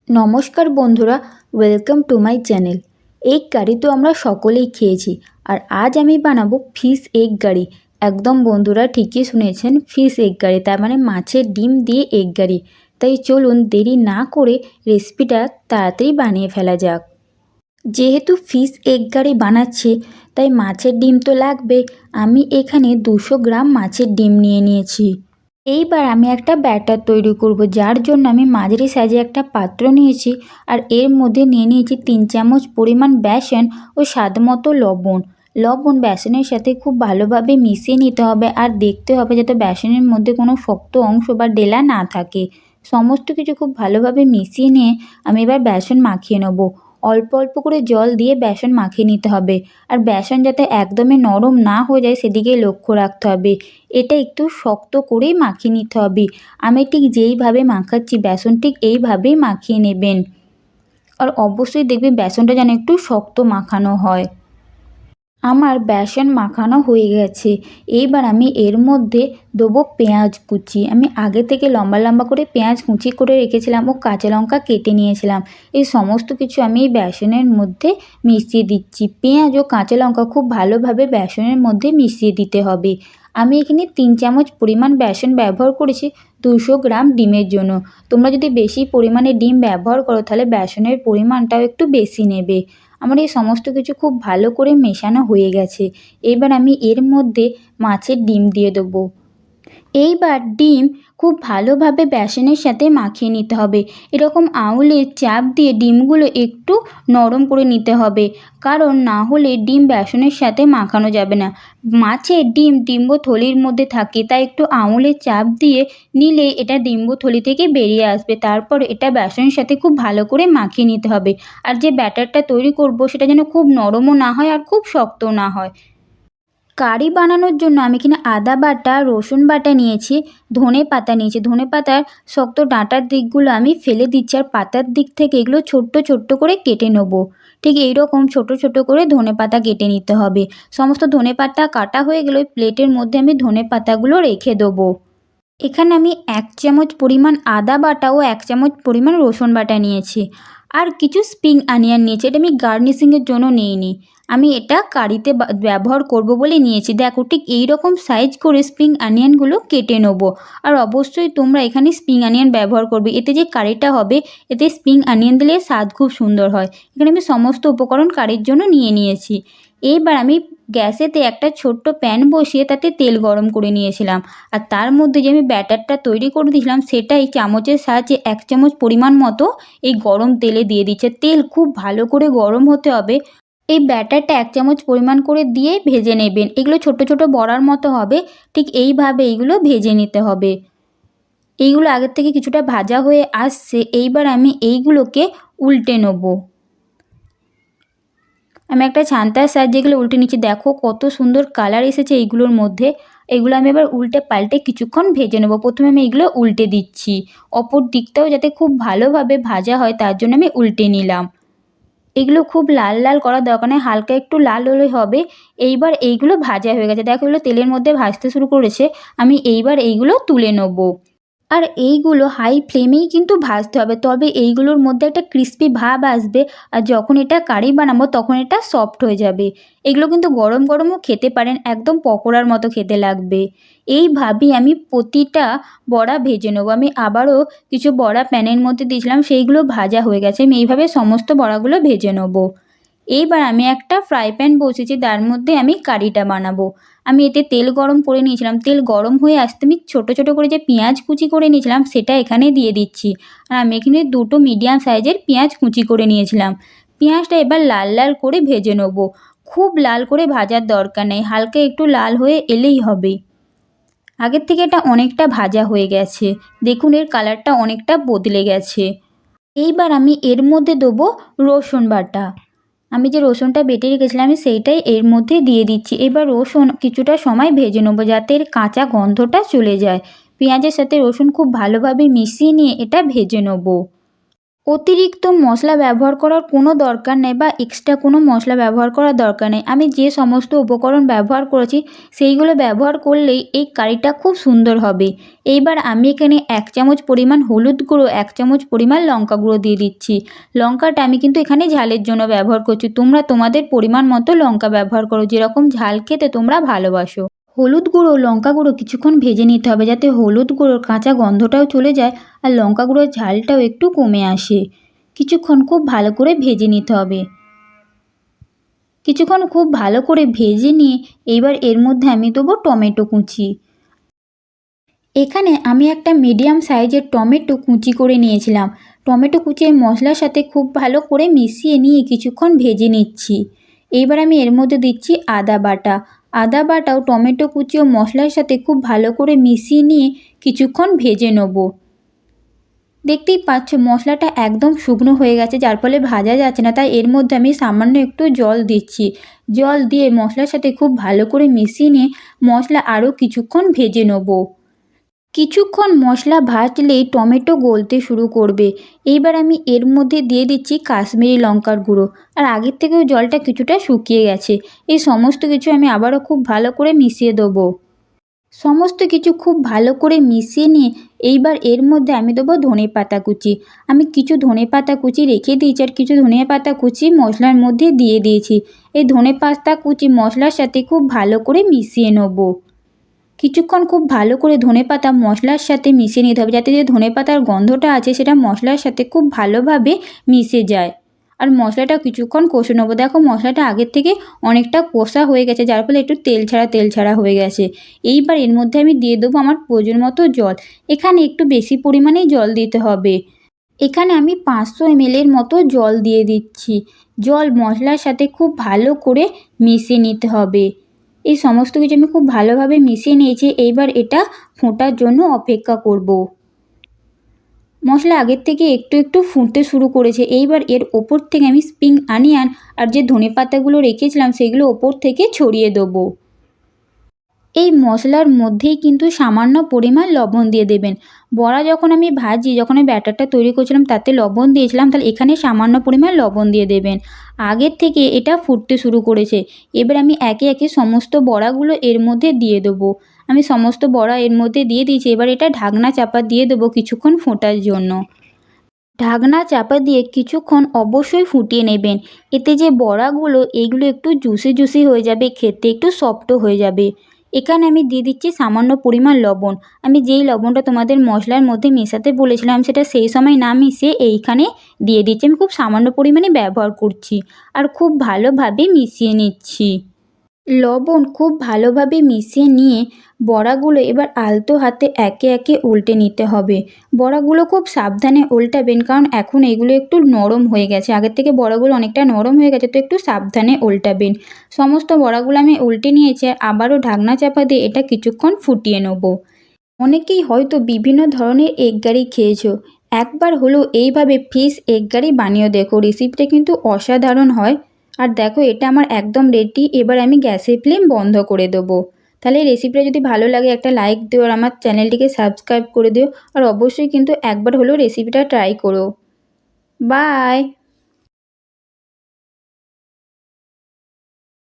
নমস্কার বন্ধুরা, welcome to my channel. Egg curry তো আমরা সকলেই খেয়েছি, আর আজ আমি বানাবো ফিশ এগ কারি। একদম বন্ধুরা, ঠিকই শুনেছেন, ফিশ এগ কারি, তার মানে মাছের ডিম দিয়ে এগ কারি। তাই চলুন দেরি না করে রেসিপিটা তাড়াতাড়ি বানিয়ে ফেলা যাক। যেহেতু ফিশ এগ কারি বানাচ্ছি, তাই মাছের ডিম তো লাগবে। আমি এখানে 200 গ্রাম মাছের ডিম নিয়ে নিয়েছি। এইবার আমি একটা ব্যাটার তৈরি করব, যার জন্য আমি মাঝারি সাইজে একটা পাত্র নিয়েছি, আর এর মধ্যে নিয়ে নিয়েছি 3 চামচ পরিমাণ বেসন ও স্বাদ মতো লবণ বেসনের সাথে খুব ভালোভাবে মিশিয়ে নিতে হবে, আর দেখতে হবে যাতে বেসনের মধ্যে কোনো শক্ত অংশ বা ডেলা না থাকে। সমস্ত কিছু খুব ভালোভাবে মিশিয়ে নিয়ে আমি এবার বেসন মাখিয়ে নেব। অল্প অল্প করে জল দিয়ে বেসন মাখিয়ে নিতে হবে, আর বেসন যাতে একদমই নরম না হয়ে যায় সেদিকে লক্ষ্য রাখতে হবে। এটা একটু শক্ত করেই মাখিয়ে নিতে হবে। আমি ঠিক যেইভাবে মাখাচ্ছি বেসন ঠিক এইভাবেই মাখিয়ে নেবেন, আর অবশ্যই দেখবেন বেসনটা যেন একটু শক্ত মাখানো হয়। আমার বেসন মাখানো হয়ে গেছে। এইবার আমি এর মধ্যে দেবো পেঁয়াজ কুচি। আমি আগে থেকে লম্বা লম্বা করে পেঁয়াজ কুচি করে রেখেছিলাম ও কাঁচা লঙ্কা কেটে নিয়েছিলাম। এই সমস্ত কিছু আমি এই বেসনের মধ্যে মিশিয়ে দিচ্ছি। পেঁয়াজ ও কাঁচা লঙ্কা খুব ভালোভাবে বেসনের মধ্যে মিশিয়ে দিতে হবে। আমি এখানে 3 চামচ পরিমাণ বেসন ব্যবহার করেছি 200 গ্রাম ডিমের জন্য। তোমরা যদি বেশি পরিমাণে ডিম ব্যবহার করো তাহলে বেসনের পরিমাণটাও একটু বেশি নেবে। আমার এই সমস্ত কিছু খুব ভালো করে মেশানো হয়ে গেছে। এবার আমি এর মধ্যে মাছের ডিম দিয়ে দেবো। এইবার ডিম খুব ভালোভাবে বেসনের সাথে মাখিয়ে নিতে হবে। এরকম আঙুলের চাপ দিয়ে ডিমগুলো একটু নরম করে নিতে হবে, কারণ না হলে ডিম বেসনের সাথে মাখানো যাবে না। মাছের ডিম ডিম্বথলির মধ্যে থাকে, তাই একটু আঙুলের চাপ দিয়ে নিলে এটা ডিম্বথলি থেকে বেরিয়ে আসবে। তারপর এটা বেসনের সাথে খুব ভালো করে মাখিয়ে নিতে হবে। আর যে ব্যাটারটা তৈরি করব সেটা যেন খুব নরমও না হয় আর খুব শক্তও না হয়। কারি বানানোর জন্য আমি এখানে আদা বাটা, রসুন বাটা নিয়েছি, ধনে পাতা নিয়েছি। ধনে পাতার শক্ত ডাঁটার দিকগুলো আমি ফেলে দিচ্ছি, আর পাতার দিক থেকে এগুলো ছোট্ট ছোট্ট করে কেটে নেব। ঠিক এই রকম ছোট ছোট করে ধনে পাতা কেটে নিতে হবে। সমস্ত ধনে পাতা কাটা হয়ে গেলে ওই প্লেটের মধ্যে আমি ধনে পাতাগুলো রেখে দেবো। এখানে আমি 1 চামচ পরিমাণ আদা বাটা ও 1 চামচ পরিমাণ রসুন বাটা নিয়েছি, আর কিছু স্প্রিং অনিয়ন নিয়েছি। এটা আমি গার্নিশিংয়ের জন্য নিইনি, আমি এটা কারিতে ব্যবহার করব বলে নিয়েছি। দেখো ঠিক এই রকম সাইজ করে স্প্রিং অনিয়নগুলো কেটে নেব। আর অবশ্যই তোমরা এখানে স্প্রিং অনিয়ন ব্যবহার করবে, এতে যে কারিটা হবে এতে স্প্রিং অনিয়ন দিলে স্বাদ খুব সুন্দর হয়। এখানে আমি সমস্ত উপকরণ কারির জন্য নিয়ে নিয়েছি। এইবার আমি গ্যাসেতে একটা ছোট্ট প্যান বসিয়ে তাতে তেল গরম করে নিয়েছিলাম, আর তার মধ্যে যে আমি ব্যাটারটা তৈরি করে দিয়েছিলাম সেটা এই চামচের সাহায্যে 1 চামচ পরিমাণ মতো এই গরম তেলে দিয়ে দিচ্ছে। তেল খুব ভালো করে গরম হতে হবে। এই ব্যাটারটা 1 চামচ পরিমাণ করে দিয়ে ভেজে নেবেন। এগুলো ছোট ছোট বড়ার মতো হবে, ঠিক এইভাবে এইগুলো ভেজে নিতে হবে। এইগুলো আগের থেকে কিছুটা ভাজা হয়ে আসছে। এইবার আমি এইগুলোকে উল্টে নেব। আমি একটা ছান্তার সাহায্যে এগুলো উল্টে নিচ্ছি। দেখো কত সুন্দর কালার এসেছে এইগুলোর মধ্যে। এগুলো আমি এবার উল্টে পাল্টে কিছুক্ষণ ভেজে নেব। প্রথমে আমি এগুলো উল্টে দিচ্ছি, অপর দিকটাও যাতে খুব ভালোভাবে ভাজা হয় তার জন্য আমি উল্টে নিলাম। এগুলো খুব লাল লাল করার দরকার নেই, হালকা একটু লাল হলেই হবে। এইবার এইগুলো ভাজা হয়ে গেছে, দেখো এগুলো তেলের মধ্যে ভাজতে শুরু করেছে। আমি এইবার এইগুলো তুলে নেব। আর এইগুলো হাই ফ্লেমেই কিন্তু ভাজতে হবে, তবে এইগুলোর মধ্যে একটা ক্রিস্পি ভাব আসবে। আর যখন এটা কারি বানাবো তখন এটা সফট হয়ে যাবে। এগুলো কিন্তু গরম গরমও খেতে পারেন, একদম পকোড়ার মতো খেতে লাগবে। এইভাবেই আমি প্রতিটা বড়া ভেজে নেবো। আমি আবারও কিছু বড়া প্যানের মধ্যে দিয়েছিলাম, সেইগুলো ভাজা হয়ে গেছে। আমি এইভাবে সমস্ত বড়াগুলো ভেজে নেবো। এইবার আমি একটা ফ্রাই প্যান বসিয়েছি, তার মধ্যে আমি কারিটা বানাবো। আমি এতে তেল গরম করে নিয়েছিলাম। তেল গরম হয়ে আসতে আমি ছোটো ছোটো করে যে পেঁয়াজ কুচি করে নিয়েছিলাম সেটা এখানে দিয়ে দিচ্ছি। আর আমি এখানে 2টো মিডিয়াম সাইজের পেঁয়াজ কুচি করে নিয়েছিলাম। পেঁয়াজটা এবার লাল লাল করে ভেজে নেবো। খুব লাল করে ভাজার দরকার নেই, হালকা একটু লাল হয়ে এলেই হবে। আগের থেকে এটা অনেকটা ভাজা হয়ে গেছে, দেখুন এর কালারটা অনেকটা বদলে গেছে। এইবার আমি এর মধ্যে দেবো রসুন বাটা। আমি যে রসুনটা বেটে রেখেছিলাম আমি সেইটাই এর মধ্যে দিয়ে দিচ্ছি। এবার রসুন কিছুটা সময় ভেজে নেবো যাতে এর কাঁচা গন্ধটা চলে যায়। পেঁয়াজের সাথে রসুন খুব ভালোভাবে মিশিয়ে নিয়ে এটা ভেজে নেবো। অতিরিক্ত মশলা ব্যবহার করার কোনো দরকার নেই বা এক্সট্রা কোনো মশলা ব্যবহার করার দরকার নেই। আমি যে সমস্ত উপকরণ ব্যবহার করেছি সেইগুলো ব্যবহার করলেই এই কারিটা খুব সুন্দর হবে। এইবার আমি এখানে 1 চামচ পরিমাণ হলুদ গুঁড়ো, 1 চামচ পরিমাণ লঙ্কা গুঁড়ো দিয়ে দিচ্ছি। লঙ্কাটা আমি কিন্তু এখানে ঝালের জন্য ব্যবহার করছি। তোমরা তোমাদের পরিমাণ মতো লঙ্কা ব্যবহার করো, যেরকম ঝাল খেতে তোমরা ভালোবাসো। হলুদ গুঁড়ো, লঙ্কা গুঁড়ো কিছুক্ষণ ভেজে নিতে হবে, যাতে হলুদ গুঁড়োর কাঁচা গন্ধটাও চলে যায় আর লঙ্কা গুঁড়োর ঝালটাও একটু কমে আসে। কিছুক্ষণ খুব ভালো করে ভেজে নিতে হবে। কিছুক্ষণ খুব ভালো করে ভেজে নিয়ে এইবার এর মধ্যে আমি দেবো টমেটো কুচি। এখানে আমি একটা মিডিয়াম সাইজের টমেটো কুচি করে নিয়েছিলাম। টমেটো কুচি এই মশলার সাথে খুব ভালো করে মিশিয়ে নিয়ে কিছুক্ষণ ভেজে নিচ্ছি। এইবার আমি এর মধ্যে দিচ্ছি আদা বাটা। আদা বাটাও টমেটো কুচি ও মশলার সাথে খুব ভালো করে মিশিয়ে নিয়ে কিছুক্ষণ ভেজে নেব। দেখতেই পাচ্ছ মশলাটা একদম শুকনো হয়ে গেছে, যার ফলে ভাজা যাচ্ছে না, তাই এর মধ্যে আমি সামান্য একটু জল দিচ্ছি। জল দিয়ে মশলার সাথে খুব ভালো করে মিশিয়ে নিয়ে মশলা আরও কিছুক্ষণ ভেজে নেব। কিছুক্ষণ মশলা ভাজলেই টমেটো গলতে শুরু করবে। এইবার আমি এর মধ্যে দিয়ে দিচ্ছি কাশ্মীরি লঙ্কার গুঁড়ো। আর আগের থেকেও জলটা কিছুটা শুকিয়ে গেছে। এই সমস্ত কিছু আমি আবারও খুব ভালো করে মিশিয়ে দেবো। সমস্ত কিছু খুব ভালো করে মিশিয়ে নিয়ে এইবার এর মধ্যে আমি দেবো ধনেপাতা কুচি। আমি কিছু ধনেপাতা কুচি রেখে দিয়েছি আর কিছু ধনেপাতা কুচি মশলার মধ্যে দিয়ে দিয়েছি। এই ধনেপাতা কুচি মশলার সাথে খুব ভালো করে মিশিয়ে নেব। কিছুক্ষণ খুব ভালো করে ধনেপাতা মশলার সাথে মিশিয়ে নিতে হবে, যাতে যে ধনেপাতার গন্ধটা আছে সেটা মশলার সাথে খুব ভালোভাবে মিশে যায়। আর মশলাটা কিছুক্ষণ কষে নেবো। দেখো মশলাটা আগের থেকে অনেকটা কষা হয়ে গেছে, যার ফলে একটু তেল ছাড়া হয়ে গেছে। এইবার এর মধ্যে আমি দিয়ে দেবো আমার প্রয়োজন মতো জল। এখানে একটু বেশি পরিমাণেই জল দিতে হবে। এখানে আমি 500 ml মতো জল দিয়ে দিচ্ছি। জল মশলার সাথে খুব ভালো করে মিশিয়ে নিতে হবে। এই সমস্ত কিছু আমি খুব ভালোভাবে মিশিয়ে নিয়েছি। এইবার এটা ফোটার জন্য অপেক্ষা করব। মশলা আগের থেকে একটু ফুটতে শুরু করেছে। এইবার এর ওপর থেকে আমি স্প্রিং অনিয়ন আর যে ধনেপাতাগুলো রেখেছিলাম সেগুলো ওপর থেকে ছড়িয়ে দেবো। এই মশলার মধ্যেই কিন্তু সামান্য পরিমাণ লবণ দিয়ে দেবেন। বড়া যখন আমি ভাজি, যখন আমি ব্যাটারটা তৈরি করছিলাম তাতে লবণ দিয়েছিলাম, তাহলে এখানে সামান্য পরিমাণ লবণ দিয়ে দেবেন। আগের থেকে এটা ফুটতে শুরু করেছে। এবার আমি একে একে সমস্ত বড়াগুলো এর মধ্যে দিয়ে দেবো। আমি সমস্ত বড়া এর মধ্যে দিয়ে দিয়েছি। এবার এটা ঢাকনা চাপা দিয়ে দেবো কিছুক্ষণ ফোটার জন্য। ঢাকনা চাপা দিয়ে কিছুক্ষণ অবশ্যই ফুটিয়ে নেবেন। এতে যে বড়াগুলো এইগুলো একটু জুসি হয়ে যাবে, খেতে একটু সফটও হয়ে যাবে। এখানে আমি দিয়ে দিচ্ছি সামান্য পরিমাণ লবণ। আমি যেই লবণটা তোমাদের মশলার মধ্যে মেশাতে বলেছিলাম সেটা সেই সময় না মিশিয়ে এইখানে দিয়ে দিচ্ছি। আমি খুব সামান্য পরিমাণে ব্যবহার করছি আর খুব ভালোভাবে মিশিয়ে নিচ্ছি। লবণ খুব ভালোভাবে মিশিয়ে নিয়ে বড়াগুলো এবার আলতো হাতে একে একে উল্টে নিতে হবে। বড়াগুলো খুব সাবধানে উল্টাবেন, কারণ এখন এগুলো একটু নরম হয়ে গেছে। আগের থেকে বড়াগুলো অনেকটা নরম হয়ে গেছে, তো একটু সাবধানে উল্টাবেন। সমস্ত বড়াগুলো আমি উল্টে নিয়েছি। আবারও ঢাকনা চাপা দিয়ে এটা কিছুক্ষণ ফুটিয়ে নেব। অনেকেই হয়তো বিভিন্ন ধরনের এগ কারি খেয়েছো। একবার হলেও এইভাবে ফিশ এগ কারি বানিয়ে দেখো। রেসিপিটা কিন্তু অসাধারণ হয়। আর দেখো এটা আমার একদম রেডি। এবার আমি গ্যাসের ফ্লেম বন্ধ করে দেবো। তাহলে রেসিপিটা যদি ভালো লাগে একটা লাইক দিও আর আমার চ্যানেলটিকে সাবস্ক্রাইব করে দিও। আর অবশ্যই কিন্তু একবার হলেও রেসিপিটা ট্রাই করো। বাই।